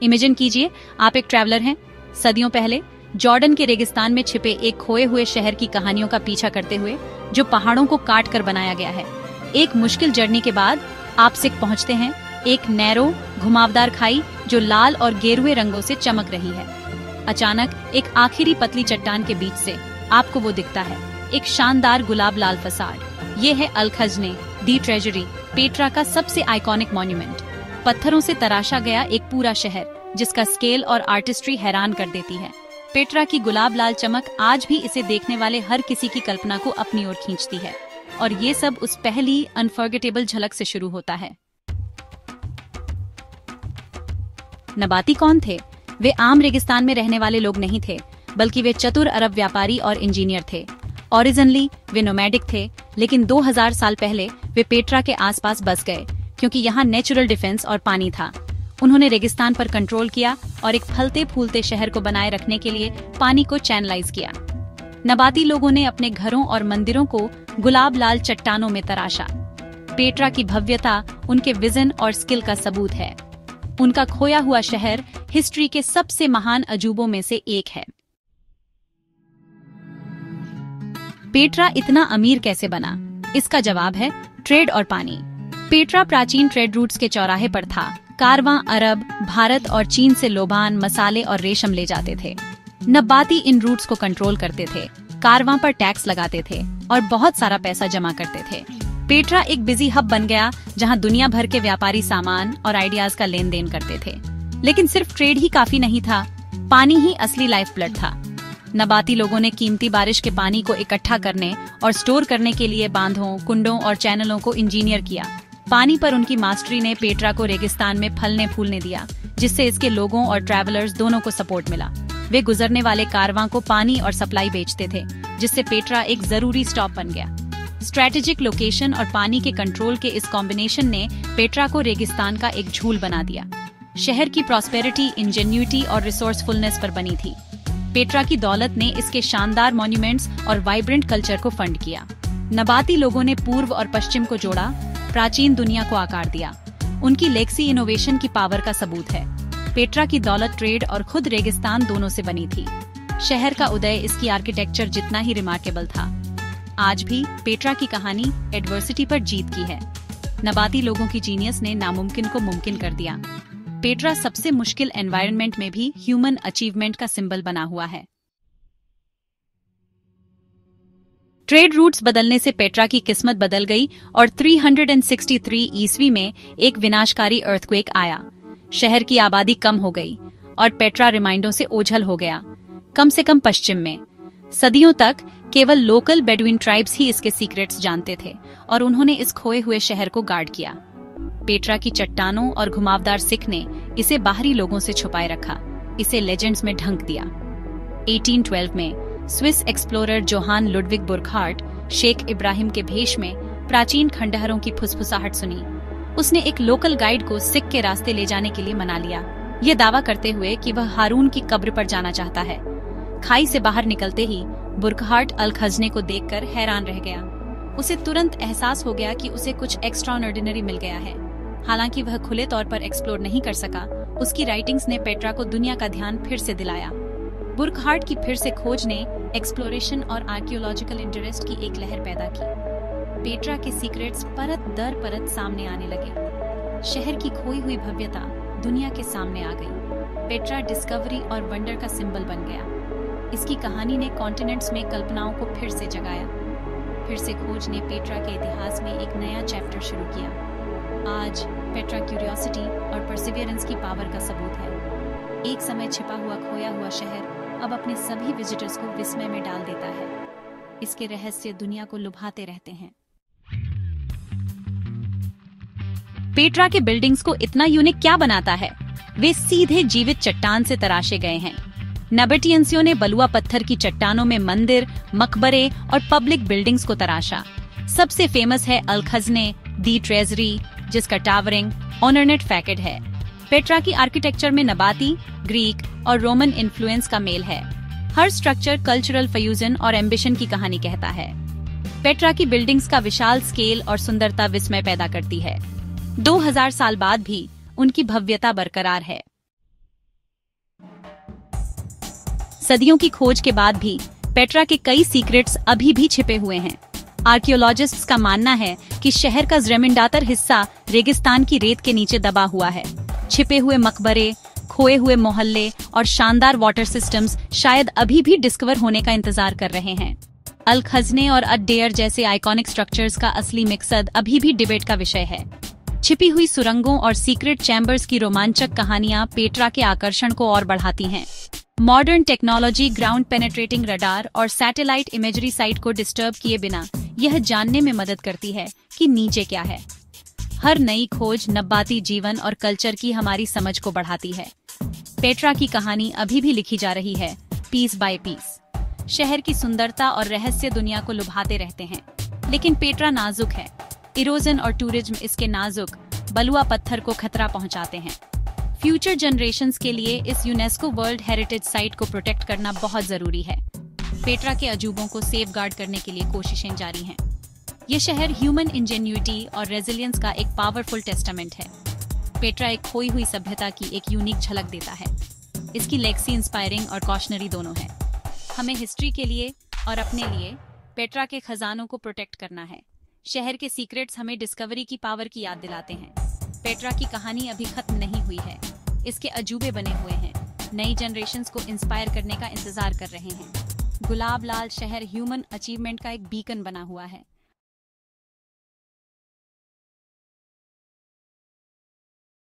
Imagine कीजिए, आप एक ट्रैवलर हैं, सदियों पहले जॉर्डन के रेगिस्तान में छिपे एक खोए हुए शहर की कहानियों का पीछा करते हुए, जो पहाड़ों को काट कर बनाया गया है। एक मुश्किल जर्नी के बाद आप सिक पहुंचते हैं एक नैरो घुमावदार खाई जो लाल और गेरुए रंगों से चमक रही है। अचानक एक आखिरी पतली चट्टान के बीच से आपको वो दिखता है, एक शानदार गुलाब लाल फसाड। ये है अल खजने दी ट्रेजरी, पेट्रा का सबसे आइकॉनिक मॉन्यूमेंट। पत्थरों से तराशा गया एक पूरा शहर जिसका स्केल और आर्टिस्ट्री हैरान कर देती है। पेट्रा की गुलाब लाल चमक आज भी इसे देखने वाले हर किसी की कल्पना को अपनी ओर खींचती है, और ये सब उस पहली अनफॉरगेटेबल झलक से शुरू होता है। नबाती कौन थे? वे आम रेगिस्तान में रहने वाले लोग नहीं थे, बल्कि वे चतुर अरब व्यापारी और इंजीनियर थे। ओरिजिनली वे नोमैडिक थे, लेकिन 2000 साल पहले वे पेट्रा के आसपास बस गए क्योंकि यहाँ नेचुरल डिफेंस और पानी था। उन्होंने रेगिस्तान पर कंट्रोल किया और एक फलते फूलते शहर को बनाए रखने के लिए पानी को चैनलाइज किया। नबाती लोगों ने अपने घरों और मंदिरों को गुलाब लाल चट्टानों में तराशा। पेट्रा की भव्यता उनके विजन और स्किल का सबूत है। उनका खोया हुआ शहर हिस्ट्री के सबसे महान अजूबों में से एक है। पेट्रा इतना अमीर कैसे बना? इसका जवाब है ट्रेड और पानी। पेट्रा प्राचीन ट्रेड रूट्स के चौराहे पर था। कारवां अरब, भारत और चीन से लोबान, मसाले और रेशम ले जाते थे। नबाती इन रूट्स को कंट्रोल करते थे, कारवां पर टैक्स लगाते थे और बहुत सारा पैसा जमा करते थे। पेट्रा एक बिजी हब बन गया जहां दुनिया भर के व्यापारी सामान और आइडियाज का लेन देन करते थे। लेकिन सिर्फ ट्रेड ही काफी नहीं था, पानी ही असली लाइफ ब्लड था। नबाती लोगों ने कीमती बारिश के पानी को इकट्ठा करने और स्टोर करने के लिए बांधों, कुंडों और चैनलों को इंजीनियर किया। पानी पर उनकी मास्टरी ने पेट्रा को रेगिस्तान में फलने फूलने दिया, जिससे इसके लोगों और ट्रैवलर्स दोनों को सपोर्ट मिला। वे गुजरने वाले कारवां को पानी और सप्लाई बेचते थे, जिससे पेट्रा एक जरूरी स्टॉप बन गया। स्ट्रैटेजिक लोकेशन और पानी के कंट्रोल के इस कॉम्बिनेशन ने पेट्रा को रेगिस्तान का एक झूल बना दिया। शहर की प्रॉस्पेरिटी, इंजेन्युइटी और रिसोर्सफुलनेस पर बनी थी। पेट्रा की दौलत ने इसके शानदार मॉन्यूमेंट्स और वाइब्रेंट कल्चर को फंड किया। नबाती लोगों ने पूर्व और पश्चिम को जोड़ा, प्राचीन दुनिया को आकार दिया। उनकी लेक्सी इनोवेशन की पावर का सबूत है। पेट्रा की दौलत ट्रेड और खुद रेगिस्तान दोनों से बनी थी। शहर का उदय इसकी आर्किटेक्चर जितना ही रिमार्केबल था। आज भी पेट्रा की कहानी एडवर्सिटी पर जीत की है। नबाती लोगों की जीनियस ने नामुमकिन को मुमकिन कर दिया। पेट्रा सबसे मुश्किल एनवायरनमेंट में भी ह्यूमन अचीवमेंट का सिंबल बना हुआ है। ट्रेड रूट्स बदलने से पेट्रा की किस्मत बदल गई और 363 ईस्वी में एक विनाशकारी अर्थक्वेक आया। शहर की आबादी कम हो गई और पेट्रा रिमाइंडरों से ओझल हो गया, कम से कम पश्चिम में। सदियों तक केवल लोकल बेडुइन ट्राइब्स ही इसके सीक्रेट्स जानते थे और उन्होंने इस खोए हुए शहर को गार्ड किया। पेट्रा की चट्टानों और घुमावदार सिक ने इसे बाहरी लोगों से छुपाए रखा, इसे लेजेंड्स में ढंक दिया। 1812 में Swiss explorer Johann Ludwig Burckhardt Sheikh Ibrahim के भेष में प्राचीन खंडहरों की फुसफुसाहट सुनी। उसने एक लोकल गाइड को सिक के रास्ते ले जाने के लिए मना लिया, ये दावा करते हुए कि वह हारून की कब्र पर जाना चाहता है। खाई से बाहर निकलते ही बुर्कहार्ट अल खजने को देखकर हैरान रह गया। उसे तुरंत एहसास हो गया कि उसे कुछ एक्स्ट्राऑर्डिनरी मिल गया है। हालांकि वह खुले तौर पर एक्सप्लोर नहीं कर सका, उसकी राइटिंग्स ने पेट्रा को दुनिया का ध्यान फिर से दिलाया। बुर्कहार्ट की फिर से खोज ने एक्सप्लोरेशन और आर्कियोलॉजिकल इंटरेस्ट की एक लहर पैदा की। पेट्रा के सीक्रेट्स परत दर परत सामने आने लगे। शहर की खोई हुई भव्यता दुनिया के सामने आ गई। पेट्रा डिस्कवरी और वंडर का सिंबल बन गया। इसकी कहानी ने कॉन्टिनेंट्स में कल्पनाओं को फिर से जगाया। फिर से खोज ने पेट्रा के इतिहास में एक नया चैप्टर शुरू किया। आज पेट्रा क्यूरियोसिटी और परसिवियरेंस की पावर का सबूत है। एक समय छिपा हुआ खोया हुआ शहर अब अपने सभी विजिटर्स को विस्मय में डाल देता है। इसके रहस्य दुनिया को लुभाते रहते हैं। पेट्रा के बिल्डिंग्स को इतना यूनिक क्या बनाता है? वे सीधे जीवित चट्टान से तराशे गए हैं। नबाटियंसियों ने बलुआ पत्थर की चट्टानों में मंदिर, मकबरे और पब्लिक बिल्डिंग्स को तराशा। सबसे फेमस है अल खजने दी ट्रेजरी, जिसका टावरिंग ऑर्नेट फैकेड है। पेट्रा की आर्किटेक्चर में नबाती, ग्रीक और रोमन इन्फ्लुएंस का मेल है। हर स्ट्रक्चर कल्चरल फ्यूजन और एम्बिशन की कहानी कहता है। पेट्रा की बिल्डिंग्स का विशाल स्केल और सुंदरता विस्मय पैदा करती है। 2000 साल बाद भी उनकी भव्यता बरकरार है। सदियों की खोज के बाद भी पेट्रा के कई सीक्रेट्स अभी भी छिपे हुए हैं। आर्कियोलॉजिस्ट्स का मानना है कि शहर का ज्यादातर हिस्सा रेगिस्तान की रेत के नीचे दबा हुआ है। छिपे हुए मकबरे, खोए हुए मोहल्ले और शानदार वाटर सिस्टम्स शायद अभी भी डिस्कवर होने का इंतजार कर रहे हैं। अल खजने और अड-डेयर जैसे आइकॉनिक स्ट्रक्चर्स का असली मकसद अभी भी डिबेट का विषय है। छिपी हुई सुरंगों और सीक्रेट चैम्बर्स की रोमांचक कहानियां पेट्रा के आकर्षण को और बढ़ाती हैं। Modern technology, ground penetrating radar और सैटेलाइट इमेजरी साइट को डिस्टर्ब किए बिना यह जानने में मदद करती है कि नीचे क्या है। हर नई खोज नब्बाती जीवन और कल्चर की हमारी समझ को बढ़ाती है। पेट्रा की कहानी अभी भी लिखी जा रही है, पीस बाय पीस। शहर की सुंदरता और रहस्य दुनिया को लुभाते रहते हैं, लेकिन पेट्रा नाजुक है। इरोजन और टूरिज्म इसके नाजुक बलुआ पत्थर को खतरा पहुंचाते हैं। फ्यूचर जनरेशंस के लिए इस यूनेस्को वर्ल्ड हेरिटेज साइट को प्रोटेक्ट करना बहुत जरूरी है। पेट्रा के अजूबों को सेफगार्ड करने के लिए कोशिशें जारी हैं। ये शहर ह्यूमन इंजेन्युइटी और रेजिलियंस का एक पावरफुल टेस्टामेंट है। पेट्रा एक खोई हुई सभ्यता की एक यूनिक झलक देता है। इसकी लेगेसी इंस्पायरिंग और कॉशनरी दोनों है। हमें हिस्ट्री के लिए और अपने लिए पेट्रा के खजानों को प्रोटेक्ट करना है। शहर के सीक्रेट्स हमें डिस्कवरी की पावर की याद दिलाते हैं। पेट्रा की कहानी अभी खत्म नहीं हुई है, इसके अजूबे बने हुए हैं। नई जनरेशन्स को इंस्पायर करने का इंतजार कर रहे हैं। गुलाब लाल शहर ह्यूमन अचीवमेंट का एक बीकन बना हुआ है।